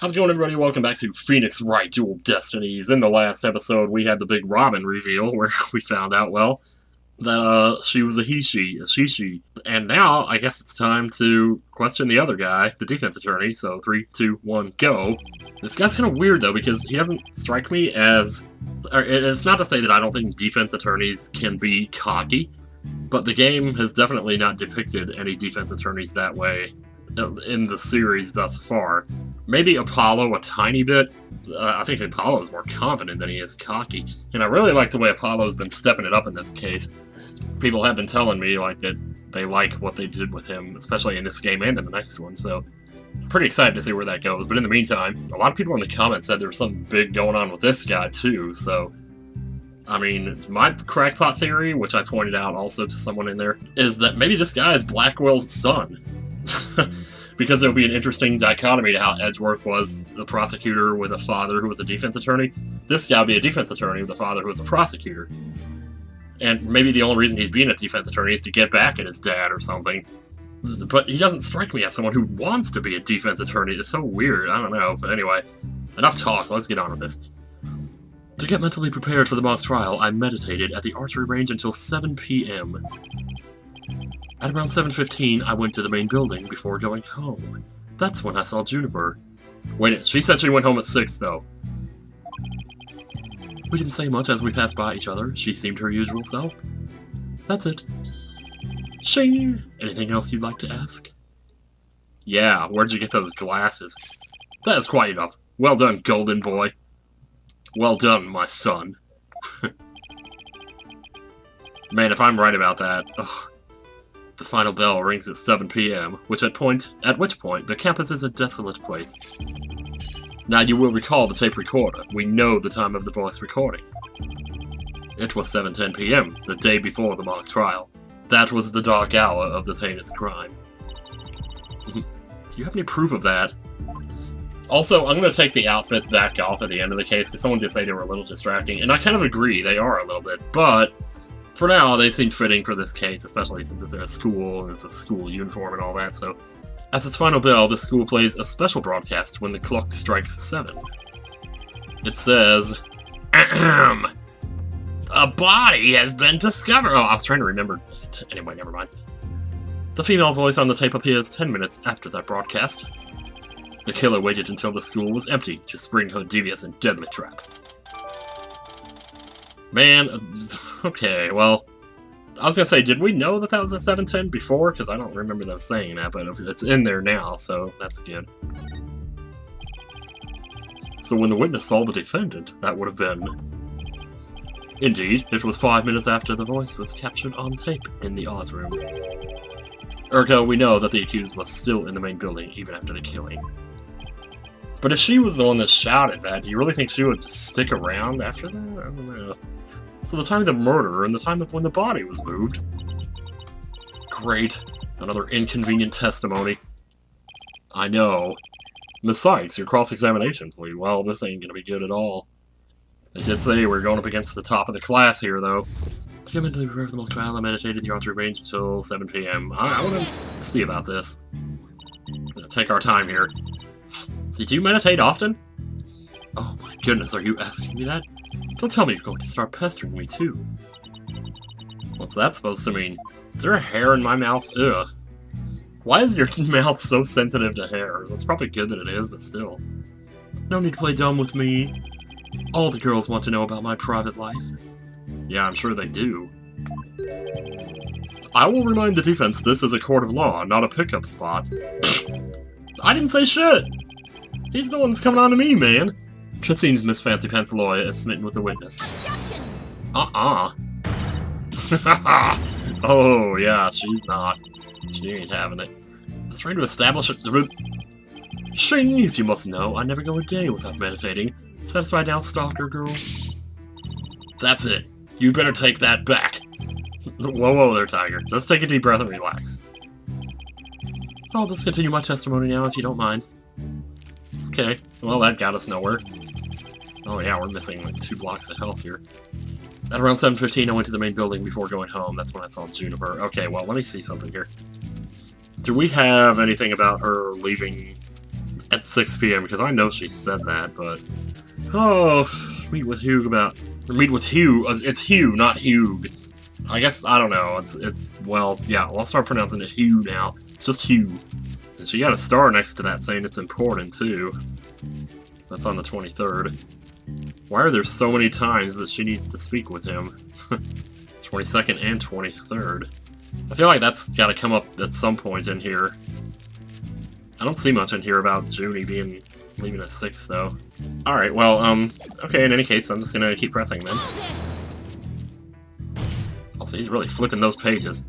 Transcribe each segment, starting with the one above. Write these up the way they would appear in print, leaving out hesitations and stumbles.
How's it going, everybody? Welcome back to Phoenix Wright Dual Destinies. In the last episode, we had the big Robin reveal, where we found out, well, that she was a she. And now, I guess it's time to question the other guy, the defense attorney. So, 3, 2, 1, go. This guy's kind of weird, though, because he doesn't strike me as... It's not to say that I don't think defense attorneys can be cocky, but the game has definitely not depicted any defense attorneys that way in the series thus far. Maybe Apollo a tiny bit. I think Apollo is more confident than he is cocky. And I really like the way Apollo's been stepping it up in this case. People have been telling me that they like what they did with him, especially in this game and in the next one, so I'm pretty excited to see where that goes. But in the meantime, a lot of people in the comments said there was something big going on with this guy too, so I mean, my crackpot theory, which I pointed out also to someone in there, is that maybe this guy is Blackwell's son. Because there would be an interesting dichotomy to how Edgeworth was a prosecutor with a father who was a defense attorney. This guy would be a defense attorney with a father who was a prosecutor. And maybe the only reason he's being a defense attorney is to get back at his dad or something. But he doesn't strike me as someone who wants to be a defense attorney. It's so weird, I don't know. But anyway, enough talk, let's get on with this. To get mentally prepared for the mock trial, I meditated at the archery range until 7 p.m. At around 7:15, I went to the main building before going home. That's when I saw Juniper. Wait, she said she went home at 6, though. We didn't say much as we passed by each other. She seemed her usual self. That's it. Shing! Anything else you'd like to ask? Yeah, where'd you get those glasses? That is quite enough. Well done, golden boy. Well done, my son. Man, if I'm right about that... Ugh. The final bell rings at 7 p.m., at which point the campus is a desolate place. Now you will recall the tape recorder. We know the time of the voice recording. It was 7:10 p.m., the day before the mock trial. That was the dark hour of this heinous crime. Do you have any proof of that? Also, I'm going to take the outfits back off at the end of the case, because someone did say they were a little distracting, and I kind of agree, they are a little bit, but... For now, they seem fitting for this case, especially since it's in a school, and it's a school uniform and all that, so... At its final bell, the school plays a special broadcast when the clock strikes 7. It says... Ahem! A body has been discovered! Oh, I was trying to remember... Anyway, never mind. The female voice on the tape appears 10 minutes after that broadcast. The killer waited until the school was empty to spring her devious and deadly trap. Man, okay, well, I was gonna say, did we know that was at 7:10 before? Because I don't remember them saying that, but it's in there now, so that's good. So when the witness saw the defendant, that would have been... Indeed, it was 5 minutes after the voice was captured on tape in the art room. Ergo, we know that the accused was still in the main building even after the killing. But if she was the one that shouted that, do you really think she would just stick around after that? I don't know. So the time of the murder and the time of when the body was moved. Great. Another inconvenient testimony. I know. Miss Sykes, your cross-examination plea. Well, this ain't gonna be good at all. They did say we're going up against the top of the class here, though. To get mentally prepared for the mock trial, I meditated in the archery range until 7 p.m. I want to see about this. I'm gonna take our time here. So do you meditate often? Oh my goodness, are you asking me that? Don't tell me you're going to start pestering me, too. What's that supposed to mean? Is there a hair in my mouth? Ugh. Why is your mouth so sensitive to hairs? It's probably good that it is, but still. No need to play dumb with me. All the girls want to know about my private life. Yeah, I'm sure they do. I will remind the defense this is a court of law, not a pickup spot. I didn't say shit! He's the one that's coming on to me, man! It seems Miss Fancy Pants lawyer is smitten with the witness. Oh, yeah, she's not. She ain't having it. Just trying to establish it. Shing, if you must know, I never go a day without meditating. Satisfied now, stalker girl? That's it. You better take that back. Whoa there, Tiger. Just take a deep breath and relax. I'll just continue my testimony now, if you don't mind. Okay, well that got us nowhere. Oh yeah, we're missing like 2 blocks of health here. At around 7:15, I went to the main building before going home. That's when I saw Juniper. Okay, well, let me see something here. Do we have anything about her leaving At 6 p.m. because I know she said that, but... Oh, meet with Hugh about... Meet with Hugh. It's Hugh, not Hugh. I guess, I don't know. It's well, yeah, well, I'll start pronouncing it Hugh now. It's just Hugh. And she got a star next to that saying it's important, too. That's on the 23rd. Why are there so many times that she needs to speak with him? 22nd and 23rd. I feel like that's gotta come up at some point in here. I don't see much in here about Junie leaving at 6, though. Alright, well, okay, in any case, I'm just gonna keep pressing then. Also, he's really flipping those pages.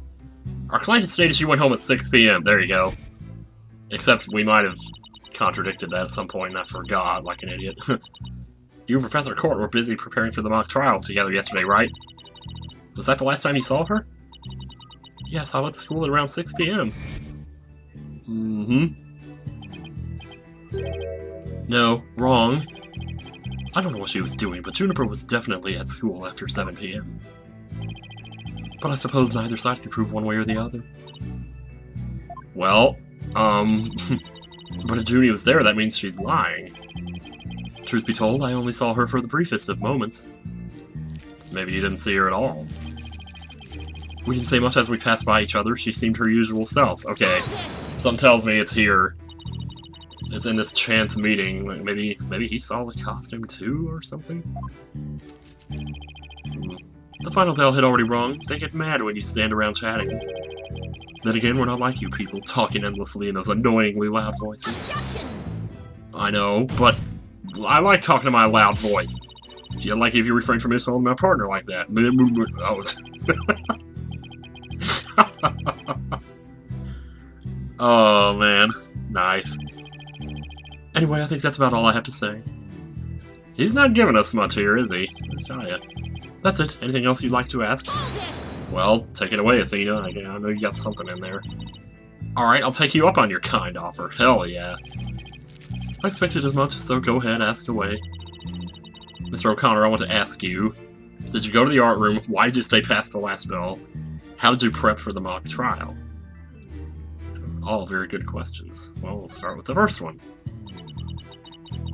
Our client stated she went home at 6 p.m. There you go. Except we might have contradicted that at some point and I forgot, like an idiot. You and Professor Court were busy preparing for the mock trial together yesterday, right? Was that the last time you saw her? Yes, I left school at around 6 p.m. Mm-hmm. No, wrong. I don't know what she was doing, but Juniper was definitely at school after 7 p.m. But I suppose neither side can prove one way or the other. Well, but if Junie was there, that means she's lying. Truth be told, I only saw her for the briefest of moments. Maybe you didn't see her at all. We didn't say much as we passed by each other. She seemed her usual self. Okay, something tells me it's here. It's in this chance meeting. Like maybe he saw the costume too, or something? The final bell had already rung. They get mad when you stand around chatting. Then again, we're not like you people, talking endlessly in those annoyingly loud voices. I know, but I like talking to my loud voice. Like if you refrain from insulting my partner like that. Oh. Oh, man. Nice. Anyway, I think that's about all I have to say. He's not giving us much here, is he? I tell ya. That's it. Anything else you'd like to ask? Well, take it away, Athena. I know you got something in there. Alright, I'll take you up on your kind offer. Hell yeah. I expected as much, so go ahead, ask away. Mr. O'Connor, I want to ask you, did you go to the art room? Why did you stay past the last bell? How did you prep for the mock trial? All very good questions. Well, we'll start with the first one.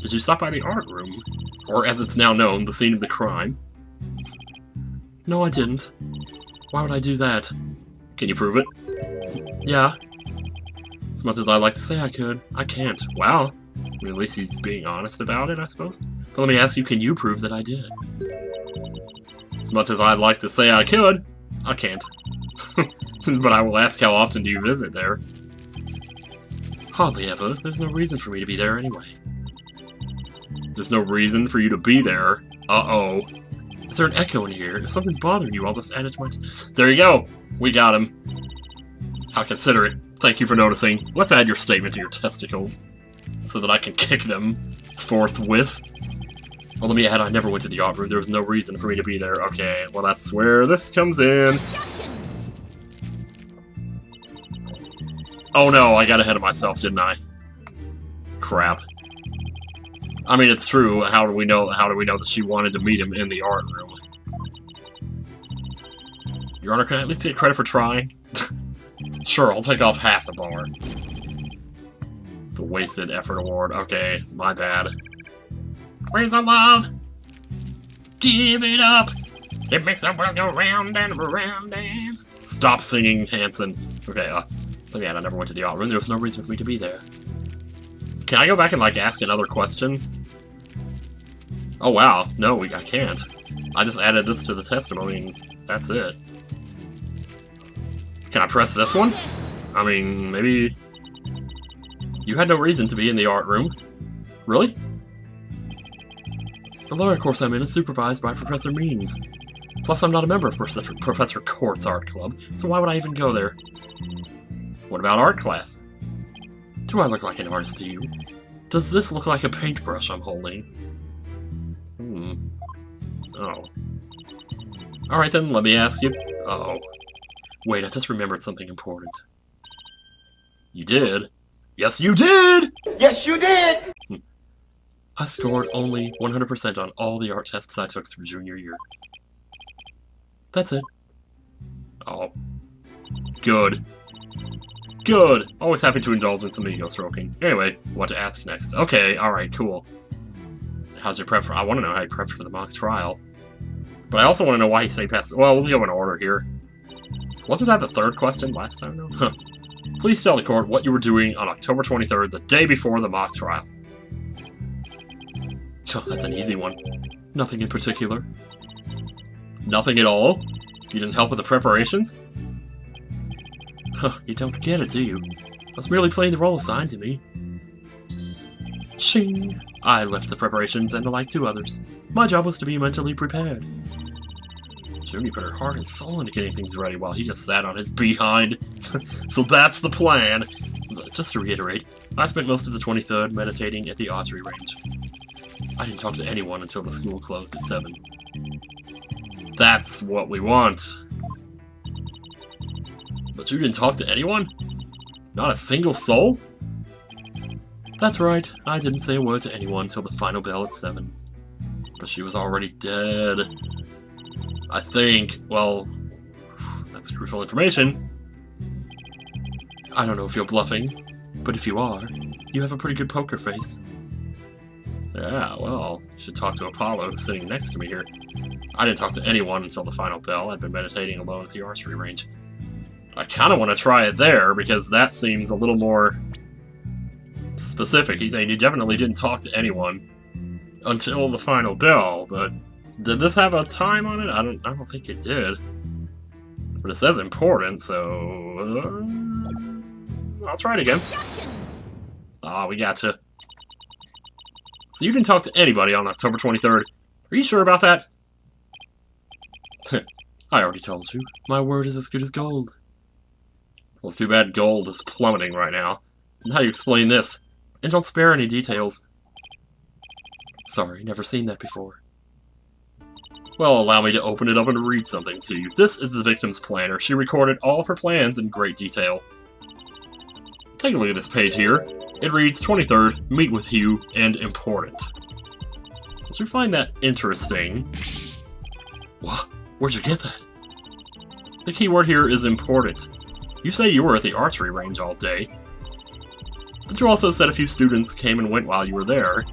Did you stop by the art room? Or, as it's now known, the scene of the crime? No, I didn't. Why would I do that? Can you prove it? Yeah. As much as I'd like to say I could, I can't. Wow. I mean, at least he's being honest about it, I suppose. But let me ask you, can you prove that I did? As much as I'd like to say I could, I can't. But I will ask, how often do you visit there? Hardly ever. There's no reason for me to be there anyway. There's no reason for you to be there? Uh-oh. Is there an echo in here? If something's bothering you, I'll just add it to my... There you go! We got him. I'll consider it. Thank you for noticing. Let's add your statement to your testicles, so that I can kick them forthwith. Well, let me add, I never went to the art room. There was no reason for me to be there. Okay, well that's where this comes in. Oh no, I got ahead of myself, didn't I? Crap. I mean, it's true. How do we know that she wanted to meet him in the art room? Your Honor, can I at least get credit for trying? Sure, I'll take off half a bar. The wasted effort award. Okay, my bad. Where's the love? Give it up. It makes the world go round and round and... Stop singing, Hanson. Okay, let me add, I never went to the art room. There was no reason for me to be there. Can I go back and, like, ask another question? Oh, wow. No, I can't. I just added this to the testimony, and that's it. Can I press this one? I mean, maybe... You had no reason to be in the art room. Really? The lower course I'm in is supervised by Professor Means. Plus, I'm not a member of Professor Court's art club, so why would I even go there? What about art class? Do I look like an artist to you? Does this look like a paintbrush I'm holding? Oh. Alright then, let me ask you... Uh-oh. Wait, I just remembered something important. You did? Yes, you did! Yes, you did! I scored only 100% on all the art tests I took through junior year. That's it. Oh. Good. Good! Always happy to indulge in some ego stroking. Anyway, what to ask next. Okay, alright, cool. How's your prep for... I want to know how you prepped for the mock trial. But I also want to know why you say pass... Well, we'll go in order here. Wasn't that the third question last time, though? Huh. Please tell the court what you were doing on October 23rd, the day before the mock trial. Oh, that's an easy one. Nothing in particular. Nothing at all? You didn't help with the preparations? Huh, you don't get it, do you? I was merely playing the role assigned to me. Shing! I left the preparations and the like to others. My job was to be mentally prepared. Jimmy put her heart and soul into getting things ready while he just sat on his behind. So that's the plan! Just to reiterate, I spent most of the 23rd meditating at the archery range. I didn't talk to anyone until the school closed at 7. That's what we want. But you didn't talk to anyone? Not a single soul? That's right, I didn't say a word to anyone until the final bell at 7. But she was already dead. I think, well, that's crucial information. I don't know if you're bluffing, but if you are, you have a pretty good poker face. Yeah, well, you should talk to Apollo, who's sitting next to me here. I didn't talk to anyone until the final bell. I'd been meditating alone at the archery range. I kind of want to try it there, because that seems a little more specific. He's saying he definitely didn't talk to anyone until the final bell, but did this have a time on it? I don't think it did. But it says important, so I'll try it again. Ah, we gotcha. So you didn't talk to anybody on October 23rd. Are you sure about that? I already told you. My word is as good as gold. Well, it's too bad gold is plummeting right now. And how you explain this? And don't spare any details. Sorry, never seen that before. Well, allow me to open it up and read something to you. This is the victim's planner. She recorded all of her plans in great detail. Take a look at this page here. It reads, 23rd, meet with Hugh, and important. Did you find that interesting? What? Where'd you get that? The key word here is important. You say you were at the archery range all day. But you also said a few students came and went while you were there.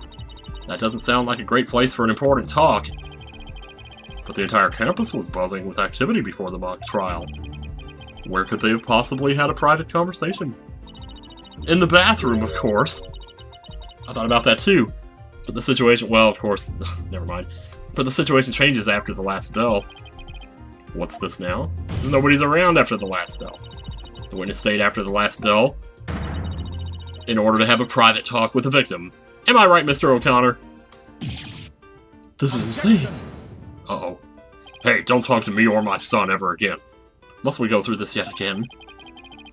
That doesn't sound like a great place for an important talk. But the entire campus was buzzing with activity before the mock trial. Where could they have possibly had a private conversation? In the bathroom, of course. I thought about that too. But the situation, well, of course, never mind. But the situation changes after the last bell. What's this now? Nobody's around after the last bell. The witness stayed after the last bell in order to have a private talk with the victim. Am I right, Mr. O'Connor? This is insane. Uh-oh. Hey, don't talk to me or my son ever again. Must we go through this yet again?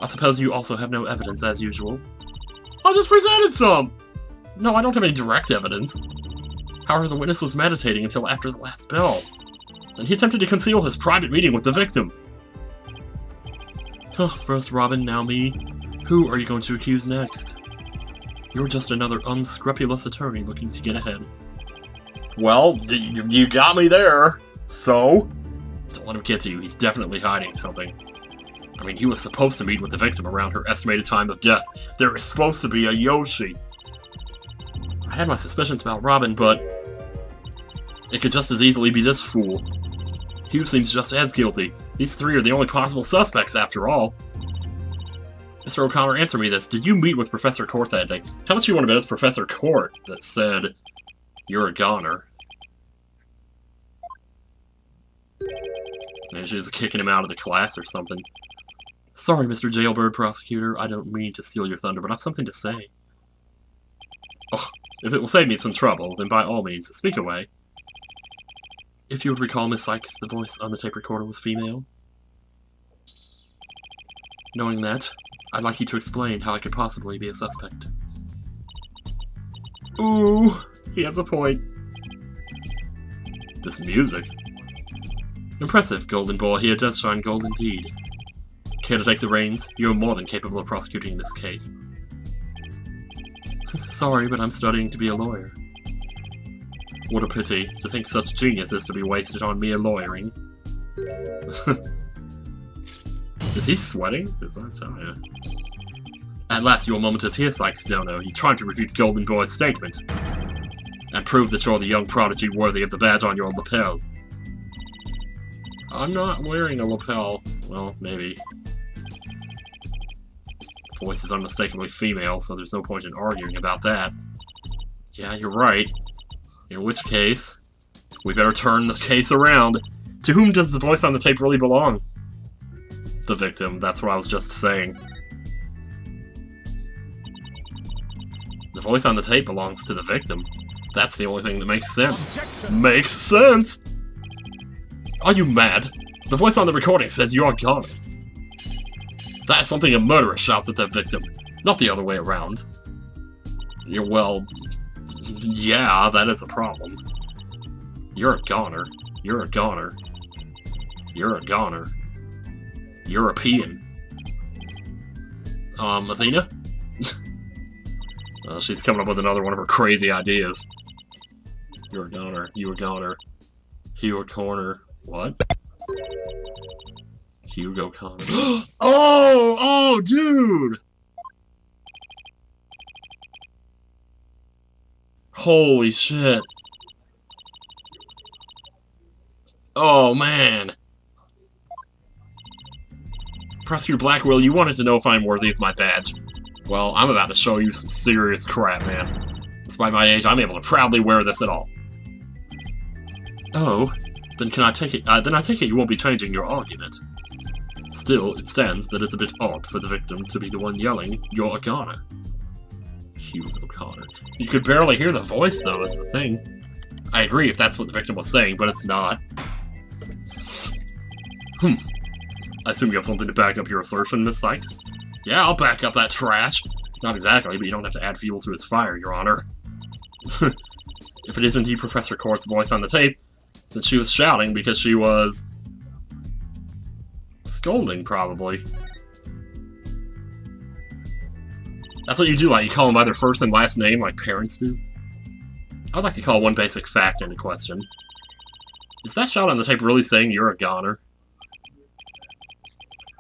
I suppose you also have no evidence, as usual. I just presented some! No, I don't have any direct evidence. However, the witness was meditating until after the last bell, and he attempted to conceal his private meeting with the victim. Oh, first Robin, now me. Who are you going to accuse next? You're just another unscrupulous attorney looking to get ahead. Well, you got me there. So? Don't let him get to you. He's definitely hiding something. I mean, he was supposed to meet with the victim around her estimated time of death. There is supposed to be a Yoshi. I had my suspicions about Robin, but it could just as easily be this fool. Hugh seems just as guilty. These three are the only possible suspects, after all. Mr. O'Connor, answer me this. Did you meet with Professor Court that day? How much do you want to bet it's Professor Court that said, you're a goner? Maybe she was kicking him out of the class or something. Sorry, Mr. Jailbird Prosecutor, I don't mean to steal your thunder, but I've something to say. Oh, if it will save me some trouble, then by all means, speak away. If you would recall, Miss Sykes, the voice on the tape recorder was female. Knowing that, I'd like you to explain how I could possibly be a suspect. Ooh, he has a point. This music. Impressive, Golden Boy. Here does shine gold indeed. Care to take the reins? You're more than capable of prosecuting this case. Sorry, but I'm studying to be a lawyer. What a pity, to think such genius is to be wasted on mere lawyering. Is he sweating? Is that how, yeah. At last your moment is here, Sykes Dono. You're trying to refute Golden Boy's statement. And prove that you're the young prodigy worthy of the badge on your lapel. I'm not wearing a lapel. Well, maybe. The voice is unmistakably female, so there's no point in arguing about that. Yeah, you're right. In which case, we better turn the case around. To whom does the voice on the tape really belong? The victim, that's what I was just saying. The voice on the tape belongs to the victim. That's the only thing that makes sense. Objection. Makes sense! Are you mad? The voice on the recording says you're gone. That is something a murderer shouts at their victim, not the other way around. Well, yeah, that is a problem. You're a goner. You're a goner. You're a goner. European. Athena? She's coming up with another one of her crazy ideas. You're a goner. You a goner. Hugh O'Connor. What? Hugh O'Connor. Oh, dude! Holy shit. Oh, man. Prosecutor Blackwell, you wanted to know if I'm worthy of my badge. Well, I'm about to show you some serious crap, man. Despite my age, I'm able to proudly wear this at all. Oh, then can I take it? Then I take it you won't be changing your argument. Still, it stands that it's a bit odd for the victim to be the one yelling, "You're a goner." Hugh O'Connor. You could barely hear the voice, though, is the thing. I agree if that's what the victim was saying, but it's not. I assume you have something to back up your assertion, Miss Sykes? Yeah, I'll back up that trash. Not exactly, but you don't have to add fuel to its fire, Your Honor. If it is indeed Professor Court's voice on the tape, then she was shouting because she was... scolding, probably. That's what you do, like, you call them by their first and last name, like parents do. I would like to call one basic fact into question. Is that shout on the tape really saying you're a goner?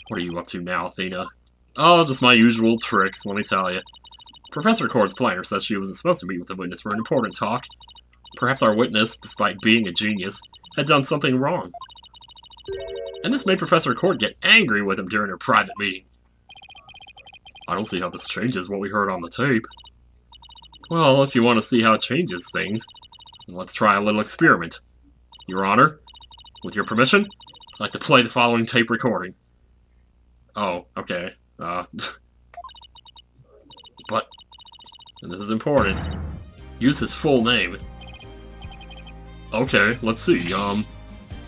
What are you up to now, Athena? Oh, just my usual tricks, let me tell you. Professor Court's planner says she wasn't supposed to meet with the witness for an important talk. Perhaps our witness, despite being a genius, had done something wrong. And this made Professor Court get angry with him during her private meeting. I don't see how this changes what we heard on the tape. Well, if you want to see how it changes things, let's try a little experiment. Your Honor, with your permission, I'd like to play the following tape recording. Oh, okay. But, and this is important, use his full name. Okay, let's see, Hugh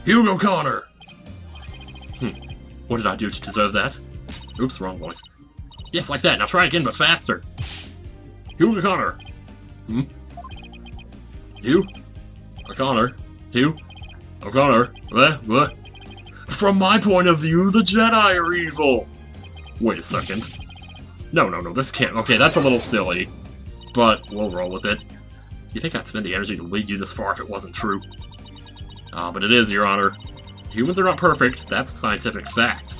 O'Connor! What did I do to deserve that? Oops, wrong voice. Yes, like that, now try again, but faster! Hugh O'Connor! Hugh? O'Connor? Hugh? O'Connor? What? From my point of view, the Jedi are evil! Wait a second. No, this can't... Okay, that's a little silly. But we'll roll with it. You think I'd spend the energy to lead you this far if it wasn't true? But it is, Your Honor. Humans are not perfect, that's a scientific fact.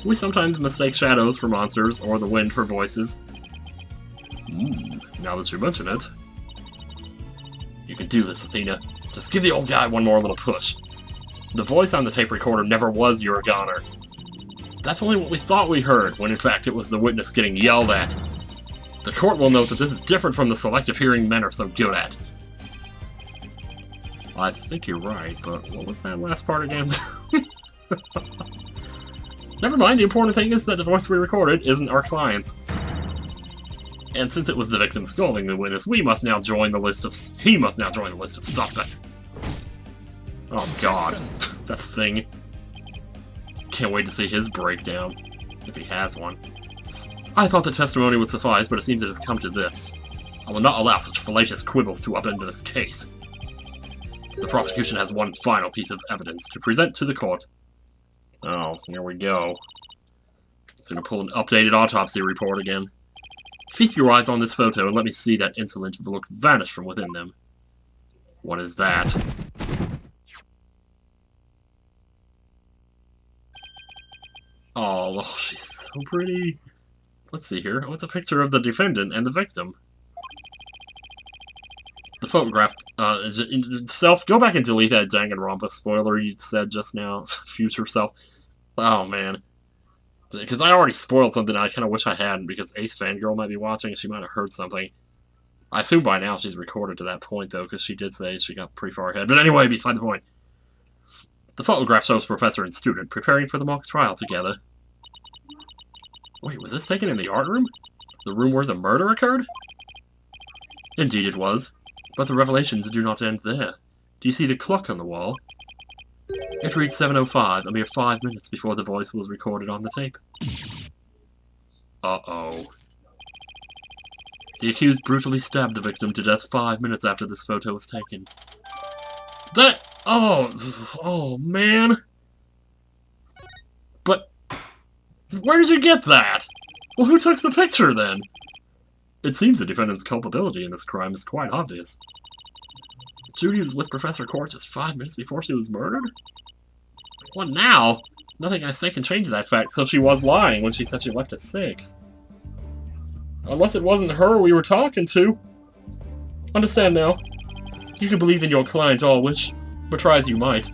We sometimes mistake shadows for monsters, or the wind for voices. Now that you mention it. You can do this, Athena. Just give the old guy one more little push. The voice on the tape recorder never was your goner. That's only what we thought we heard, when in fact it was the witness getting yelled at. The court will note that this is different from the selective hearing men are so good at. I think you're right, but what was that last part again? Never mind, the important thing is that the voice we recorded isn't our client's. And since it was the victim scolding the witness, he must now join the list of suspects. Oh god, that thing. Can't wait to see his breakdown, if he has one. I thought the testimony would suffice, but it seems it has come to this. I will not allow such fallacious quibbles to upend this case. The prosecution has one final piece of evidence to present to the court. Oh, here we go. It's gonna pull an updated autopsy report again. Feast your eyes on this photo and let me see that insolent look vanish from within them. What is that? Oh, she's so pretty. Let's see here. Oh, it's a picture of the defendant and the victim. The photograph itself. Go back and delete that Danganronpa spoiler you said just now. Future self. Oh, man. Because I already spoiled something I kind of wish I hadn't, because Ace Fangirl might be watching and she might have heard something. I assume by now she's recorded to that point, though, because she did say she got pretty far ahead. But anyway, beside the point. The photograph shows professor and student preparing for the mock trial together. Wait, was this taken in the art room? The room where the murder occurred? Indeed it was. But the revelations do not end there. Do you see the clock on the wall? It reads 7:05, a mere 5 minutes before the voice was recorded on the tape. Uh-oh. The accused brutally stabbed the victim to death 5 minutes after this photo was taken. That... Oh, man. But... where did you get that? Well, who took the picture, then? It seems the defendant's culpability in this crime is quite obvious. Judy was with Professor Court just 5 minutes before she was murdered? What now? Nothing I say can change that fact, so she was lying when she said she left at 6. Unless it wasn't her we were talking to. Understand now. You can believe in your client all wish, but try as you might.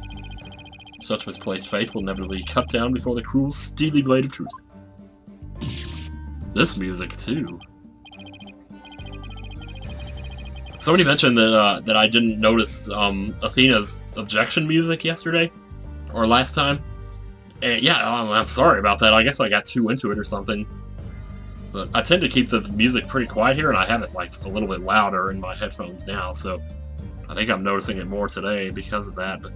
Such misplaced faith will never be cut down before the cruel, steely blade of truth. This music, too. Somebody mentioned that I didn't notice Athena's objection music yesterday, or last time. And yeah, I'm sorry about that. I guess I got too into it or something. But I tend to keep the music pretty quiet here, and I have it like a little bit louder in my headphones now, so I think I'm noticing it more today because of that, but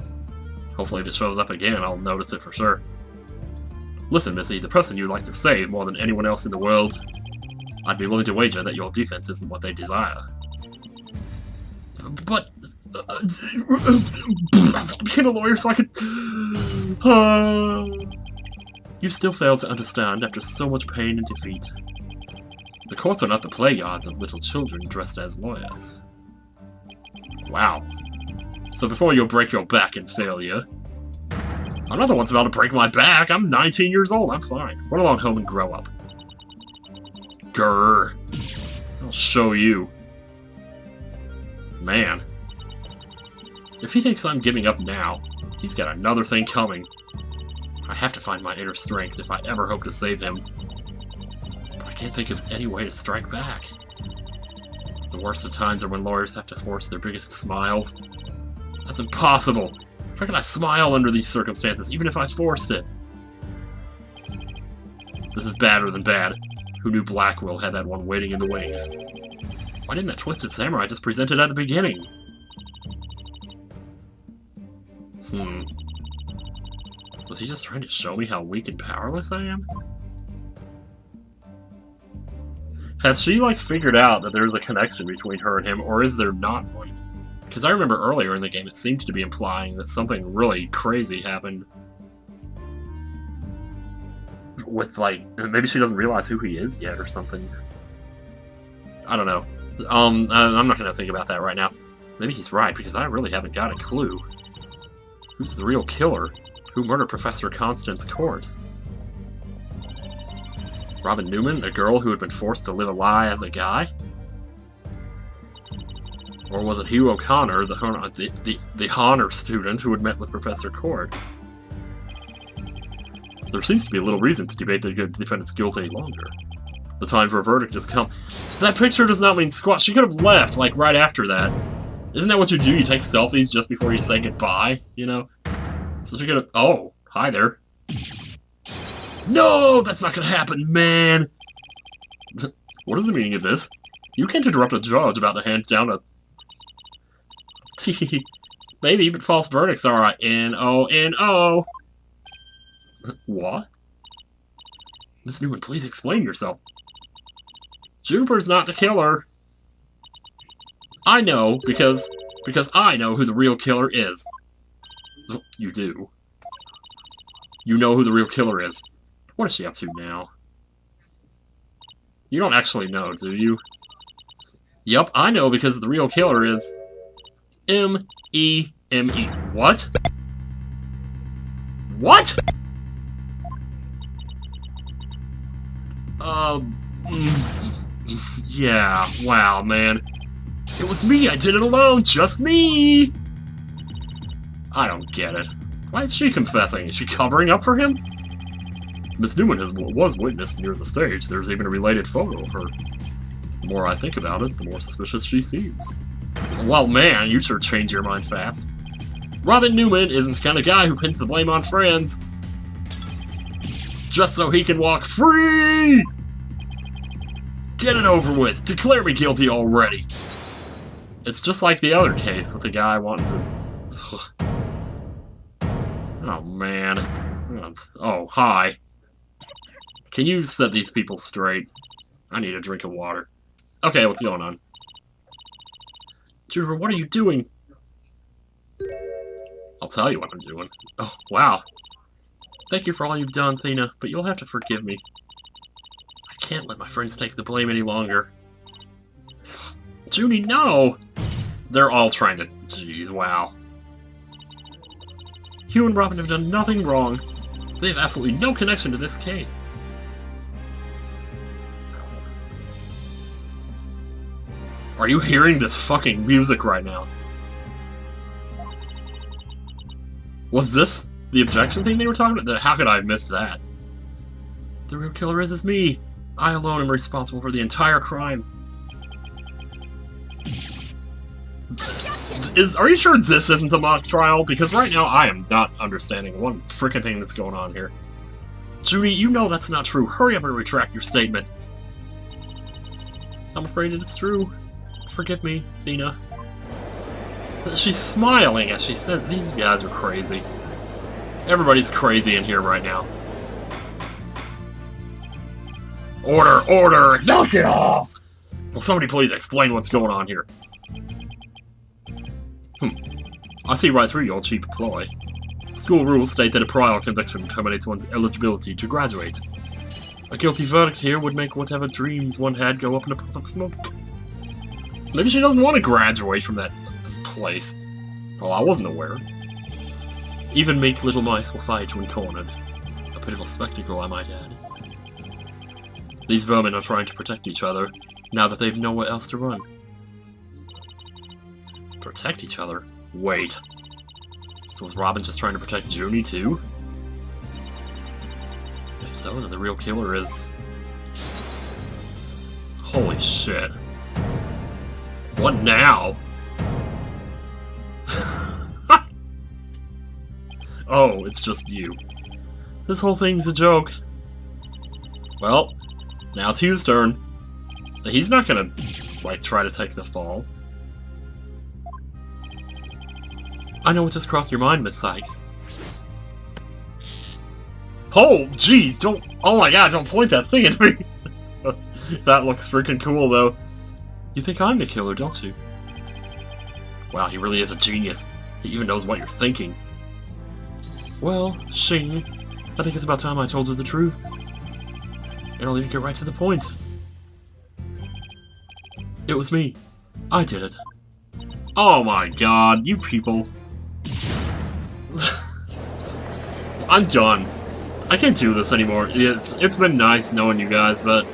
hopefully if it shows up again, I'll notice it for sure. Listen, Missy, the person you'd like to save more than anyone else in the world, I'd be willing to wager that your defense isn't what they desire. But... I became a lawyer so I could... You still fail to understand after so much pain and defeat. The courts are not the play yards of little children dressed as lawyers. Wow. So before you'll break your back in failure... I'm not the one about to break my back. I'm 19 years old. I'm fine. Run along home and grow up. Grrr. I'll show you. Man. If he thinks I'm giving up now, he's got another thing coming. I have to find my inner strength if I ever hope to save him. But I can't think of any way to strike back. The worst of times are when lawyers have to force their biggest smiles. That's impossible! How can I smile under these circumstances, even if I forced it? This is badder than bad. Who knew Blackwell had that one waiting in the wings? Why didn't that Twisted Samurai just present it at the beginning? Was he just trying to show me how weak and powerless I am? Has she, like, figured out that there's a connection between her and him, or is there not one? Because I remember earlier in the game it seemed to be implying that something really crazy happened. With, like, maybe she doesn't realize who he is yet or something. I don't know. I'm not going to think about that right now. Maybe he's right, because I really haven't got a clue. Who's the real killer? Who murdered Professor Constance Court? Robin Newman, a girl who had been forced to live a lie as a guy? Or was it Hugh O'Connor, the honor student who had met with Professor Court? There seems to be a little reason to debate the defendant's guilt any longer. The time for a verdict has come. That picture does not mean squat. She could have left, like, right after that. Isn't that what you do? You take selfies just before you say goodbye, you know? So she could have... Oh, hi there. No! That's not gonna happen, man! What is the meaning of this? You can't interrupt a judge about to hand down a... Maybe, but false verdicts are a N-O-N-O. What? Miss Newman, please explain yourself. Juniper's not the killer. I know, because I know who the real killer is. You do. You know who the real killer is. What is she up to now? You don't actually know, do you? Yup, I know because the real killer is... M-E-M-E. What? What? Yeah, wow, man. It was me, I did it alone, just me! I don't get it. Why is she confessing? Is she covering up for him? Miss Newman was witnessed near the stage. There's even a related photo of her. The more I think about it, the more suspicious she seems. Well, man, you sure change your mind fast. Robin Newman isn't the kind of guy who pins the blame on friends just so he can walk free! Get it over with. Declare me guilty already. It's just like the other case with the guy wanting to... Oh, man. Oh, hi. Can you set these people straight? I need a drink of water. Okay, what's going on? Juniper, what are you doing? I'll tell you what I'm doing. Oh, wow. Thank you for all you've done, Thena, but you'll have to forgive me. I can't let my friends take the blame any longer. Junie, no! They're all trying to... Jeez, wow. Hugh and Robin have done nothing wrong. They have absolutely no connection to this case. Are you hearing this fucking music right now? Was this the objection thing they were talking about? How could I have missed that? The real killer is me. I alone am responsible for the entire crime. Are you sure this isn't the mock trial? Because right now I am not understanding one freaking thing that's going on here. Junie, you know that's not true. Hurry up and retract your statement. I'm afraid it's true. Forgive me, Thena. She's smiling as she said, these guys are crazy. Everybody's crazy in here right now. Order! Order! Knock it off! Will somebody please explain what's going on here? I see right through your cheap ploy. School rules state that a prior conviction terminates one's eligibility to graduate. A guilty verdict here would make whatever dreams one had go up in a puff of smoke. Maybe she doesn't want to graduate from that place. Oh, I wasn't aware. Even meek little mice will fight when cornered. A pitiful spectacle, I might add. These vermin are trying to protect each other, now that they've nowhere else to run. Protect each other? Wait. So was Robin just trying to protect Junie too? If so, then the real killer is... Holy shit. What now? Oh, it's just you. This whole thing's a joke. Well, now it's Hugh's turn. He's not gonna, like, try to take the fall. I know what just crossed your mind, Miss Sykes. Oh, jeez, don't... Oh my god, don't point that thing at me! That looks freaking cool, though. You think I'm the killer, don't you? Wow, he really is a genius. He even knows what you're thinking. Well, Shing, I think it's about time I told you the truth. And I'll even get right to the point. It was me. I did it. Oh my god, you people. I'm done. I can't do this anymore. It's been nice knowing you guys, but...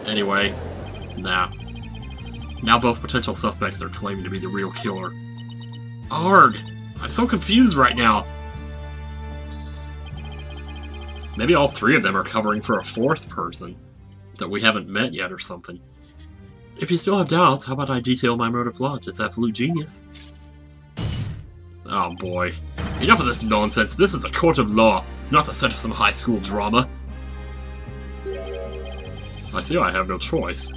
Anyway, nah. Now both potential suspects are claiming to be the real killer. Arg! I'm so confused right now. Maybe all three of them are covering for a fourth person that we haven't met yet or something. If you still have doubts, how about I detail my murder plot? It's absolute genius. Oh boy. Enough of this nonsense. This is a court of law, not the set of some high school drama. I see I have no choice.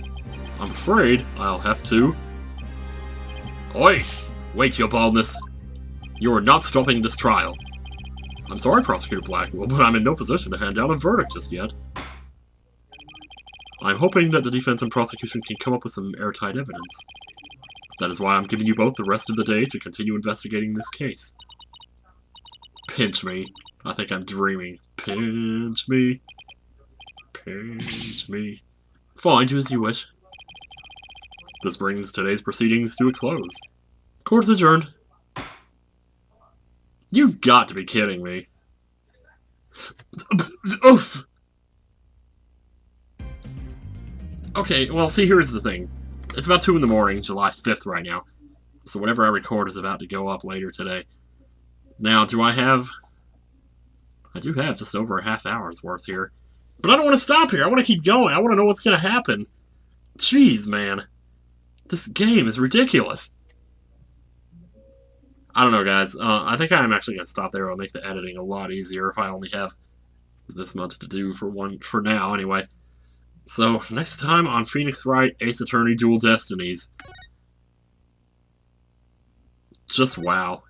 I'm afraid I'll have to... Oi! Wait, your baldness. You are not stopping this trial. I'm sorry, Prosecutor Blackwell, but I'm in no position to hand down a verdict just yet. I'm hoping that the defense and prosecution can come up with some airtight evidence. That is why I'm giving you both the rest of the day to continue investigating this case. Pinch me. I think I'm dreaming. Pinch me. Pinch me. Fine, do as you wish. This brings today's proceedings to a close. Court's adjourned. You've got to be kidding me. Oof! Okay, well, see, here's the thing. It's about 2 in the morning, July 5th right now. So whatever I record is about to go up later today. Now, do I have... I do have just over a half hour's worth here. But I don't want to stop here. I want to keep going. I want to know what's going to happen. Jeez, man. This game is ridiculous. I don't know, guys. I think I'm actually going to stop there. It'll make the editing a lot easier if I only have this much to do for now, anyway. So, next time on Phoenix Wright, Ace Attorney, Dual Destinies. Just wow.